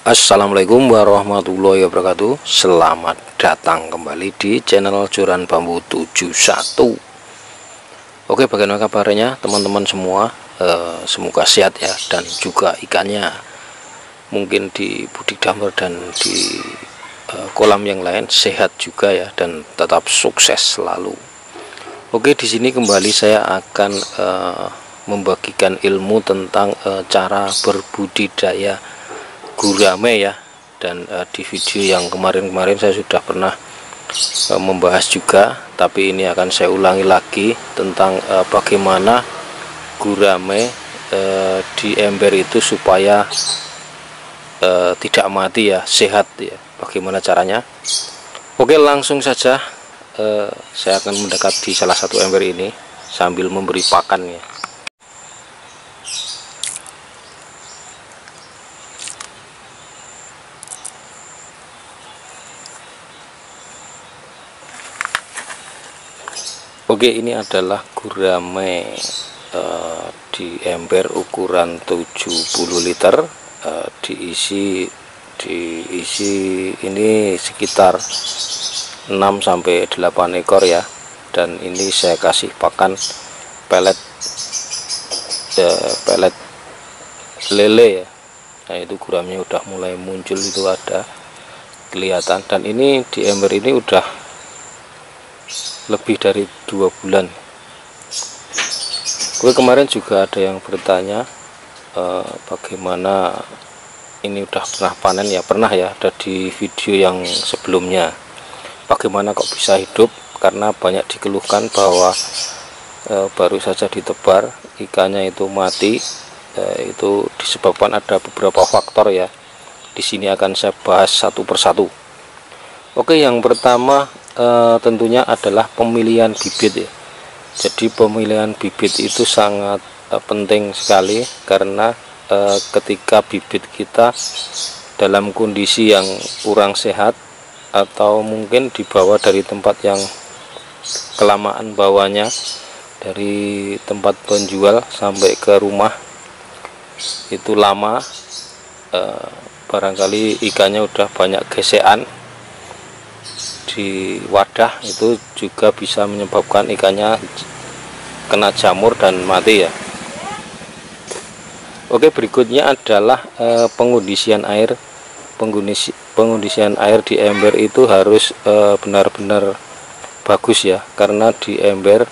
Assalamualaikum warahmatullahi wabarakatuh. Selamat datang kembali di channel Joran Bambu 71. Oke, bagaimana kabarnya teman-teman semua? Semoga sehat ya, dan juga ikannya mungkin di budidaya dan di kolam yang lain sehat juga ya, dan tetap sukses selalu. Oke, di sini kembali saya akan membagikan ilmu tentang cara berbudidaya gurame ya. Dan di video yang kemarin saya sudah pernah membahas juga, tapi ini akan saya ulangi lagi tentang bagaimana gurame di ember itu supaya tidak mati ya, sehat ya. Bagaimana caranya? Oke, langsung saja saya akan mendekat di salah satu ember ini sambil memberi pakan ya. Oke, ini adalah gurame di ember ukuran 70 liter, diisi ini sekitar 6-8 ekor ya. Dan ini saya kasih pakan pelet lele ya. Nah, itu guramnya udah mulai muncul, itu ada kelihatan. Dan ini di ember ini udah lebih dari 2 bulan. Oke, kemarin juga ada yang bertanya bagaimana ini udah pernah panen ya. Pernah ya, ada di video yang sebelumnya. Bagaimana kok bisa hidup? Karena banyak dikeluhkan bahwa baru saja ditebar ikannya itu mati. Itu disebabkan ada beberapa faktor ya. Di sini akan saya bahas satu persatu. Oke, yang pertama tentunya adalah pemilihan bibit ya. Jadi pemilihan bibit itu sangat penting sekali, karena ketika bibit kita dalam kondisi yang kurang sehat, atau mungkin dibawa dari tempat yang kelamaan bawanya, dari tempat penjual sampai ke rumah itu lama, barangkali ikannya udah banyak gesekan di wadah, itu juga bisa menyebabkan ikannya kena jamur dan mati ya. Oke, berikutnya adalah pengondisian air. Pengondisian air di ember itu harus benar-benar bagus ya, karena di ember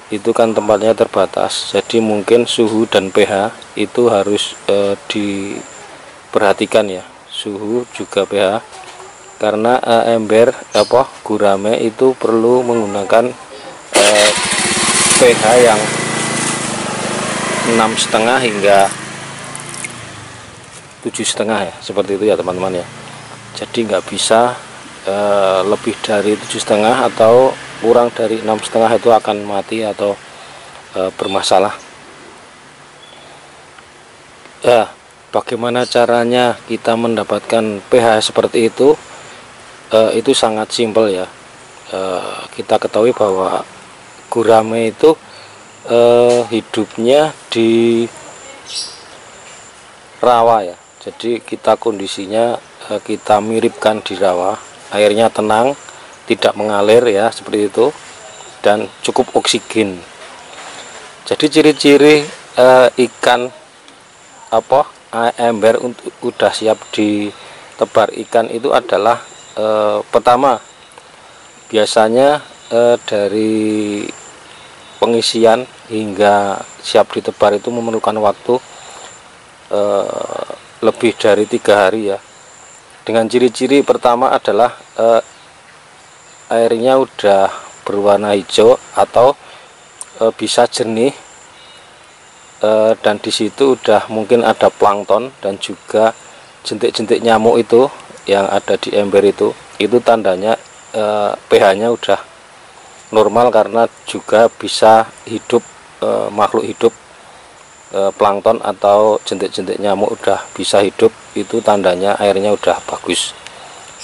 itu kan tempatnya terbatas, jadi mungkin suhu dan pH itu harus diperhatikan ya, suhu juga pH. Karena ember gurame itu perlu menggunakan pH yang 6,5 hingga 7,5 ya, seperti itu ya teman-teman ya. Jadi nggak bisa lebih dari 7,5 atau kurang dari 6,5, itu akan mati atau bermasalah. Bagaimana caranya kita mendapatkan pH seperti itu? Itu sangat simpel ya. Kita ketahui bahwa gurame itu hidupnya di rawa ya. Jadi kita kondisinya kita miripkan di rawa, airnya tenang, tidak mengalir ya, seperti itu, dan cukup oksigen. Jadi ciri-ciri ikan ember untuk udah siap ditebar ikan itu adalah pertama, biasanya dari pengisian hingga siap ditebar itu memerlukan waktu lebih dari 3 hari ya. Dengan ciri-ciri pertama adalah airnya udah berwarna hijau atau bisa jernih, dan di situ udah mungkin ada plankton dan juga jentik-jentik nyamuk itu yang ada di ember itu tandanya pH-nya udah normal, karena juga bisa hidup makhluk hidup, plankton atau jentik-jentik nyamuk udah bisa hidup, itu tandanya airnya udah bagus.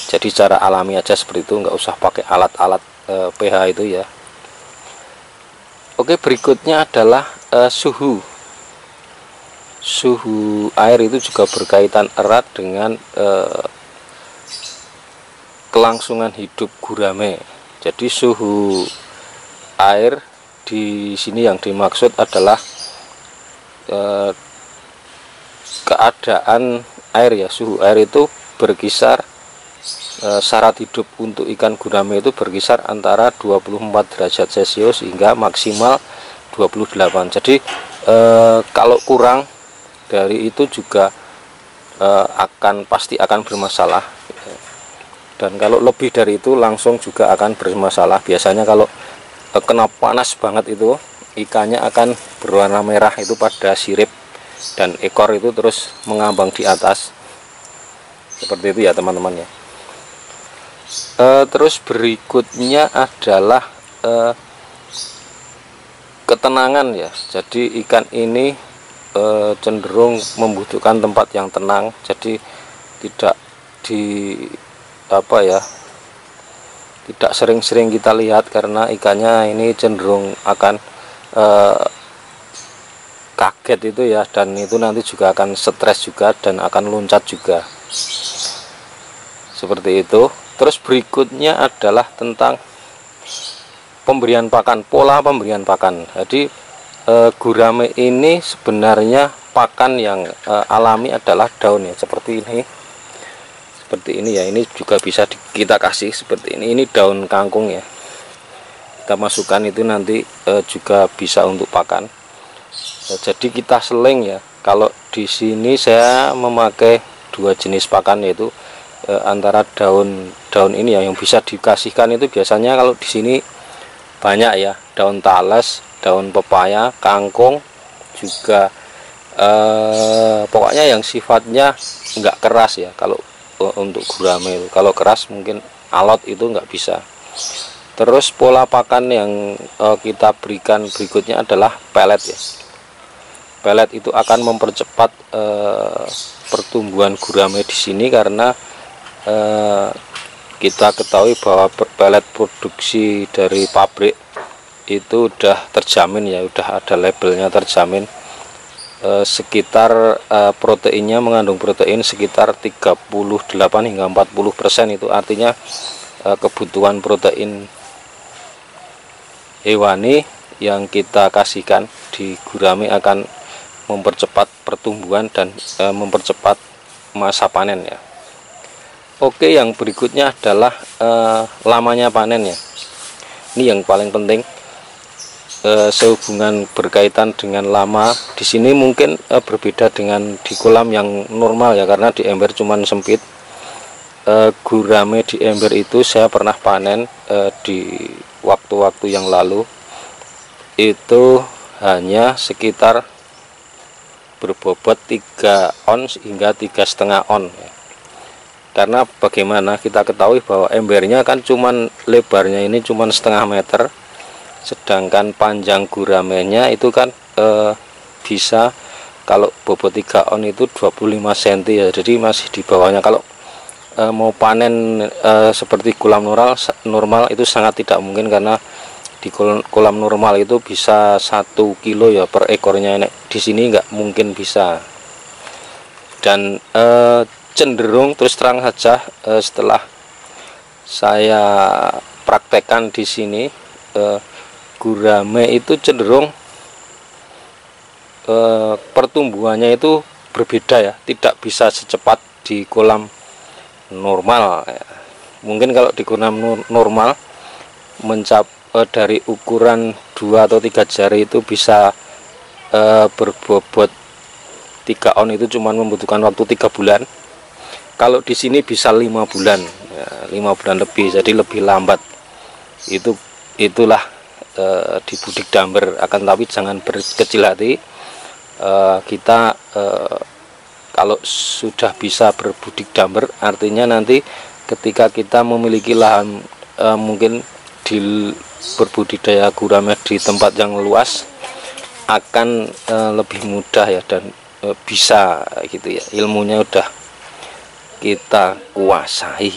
Jadi cara alami aja seperti itu, nggak usah pakai alat-alat pH itu ya. Oke, berikutnya adalah suhu suhu air itu juga berkaitan erat dengan kelangsungan hidup gurame. Jadi suhu air di sini yang dimaksud adalah keadaan air ya. Suhu air itu berkisar, syarat hidup untuk ikan gurame itu berkisar antara 24 derajat Celcius hingga maksimal 28. Jadi kalau kurang dari itu juga pasti akan bermasalah, dan kalau lebih dari itu langsung juga akan bermasalah. Biasanya kalau kena panas banget itu ikannya akan berwarna merah itu pada sirip, dan ekor itu terus mengambang di atas seperti itu ya teman-teman ya. Terus berikutnya adalah ketenangan ya. Jadi ikan ini cenderung membutuhkan tempat yang tenang, jadi tidak tidak sering-sering kita lihat, karena ikannya ini cenderung akan kaget itu ya, dan itu nanti juga akan stres juga dan akan loncat juga seperti itu. Terus berikutnya adalah tentang pemberian pakan, pola pemberian pakan. Jadi gurame ini sebenarnya pakan yang alami adalah daun ya, seperti ini ya. Ini juga bisa kita kasih seperti ini daun kangkung ya, kita masukkan itu nanti juga bisa untuk pakan. Jadi kita seling ya. Kalau di sini saya memakai dua jenis pakan, yaitu antara daun ini ya yang bisa dikasihkan itu biasanya kalau di sini banyak ya, daun talas, daun pepaya, kangkung, juga pokoknya yang sifatnya enggak keras ya. Kalau untuk gurame itu, kalau keras mungkin alot itu enggak bisa. Terus pola pakan yang kita berikan berikutnya adalah pelet ya. Pelet itu akan mempercepat pertumbuhan gurame di sini, karena kita ketahui bahwa pelet produksi dari pabrik itu udah terjamin ya, udah ada labelnya terjamin. Sekitar proteinnya mengandung protein sekitar 38 hingga 40%. Itu artinya kebutuhan protein hewani yang kita kasihkan di gurame akan mempercepat pertumbuhan dan mempercepat masa panen ya. Oke, yang berikutnya adalah lamanya panen ya. Ini yang paling penting. Sehubungan berkaitan dengan lama di sini mungkin berbeda dengan di kolam yang normal ya, karena di ember cuman sempit. Gurame di ember itu saya pernah panen di waktu-waktu yang lalu, itu hanya sekitar berbobot 3 ons hingga 3,5 on ya. Karena bagaimana kita ketahui bahwa embernya kan cuman lebarnya ini cuman setengah meter, sedangkan panjang guramenya itu kan bisa, kalau bobot 3 on itu 25 cm ya, jadi masih di bawahnya. Kalau mau panen seperti kolam normal itu sangat tidak mungkin, karena di kolam normal itu bisa 1 kilo ya per ekornya. Di sini nggak mungkin bisa. Dan cenderung terus terang saja, setelah saya praktekkan di sini, gurame itu cenderung pertumbuhannya itu berbeda ya, tidak bisa secepat di kolam normal ya. Mungkin kalau di kolam normal dari ukuran 2 atau 3 jari itu bisa berbobot 3 on, itu cuma membutuhkan waktu 3 bulan. Kalau di sini bisa 5 bulan ya, 5 bulan lebih, jadi lebih lambat. Itulah di budik damber. Akan tapi jangan berkecil hati. Kita kalau sudah bisa berbudik damber, artinya nanti ketika kita memiliki lahan mungkin berbudidaya gurame di tempat yang luas, akan lebih mudah ya, dan bisa gitu ya, ilmunya udah kita kuasai.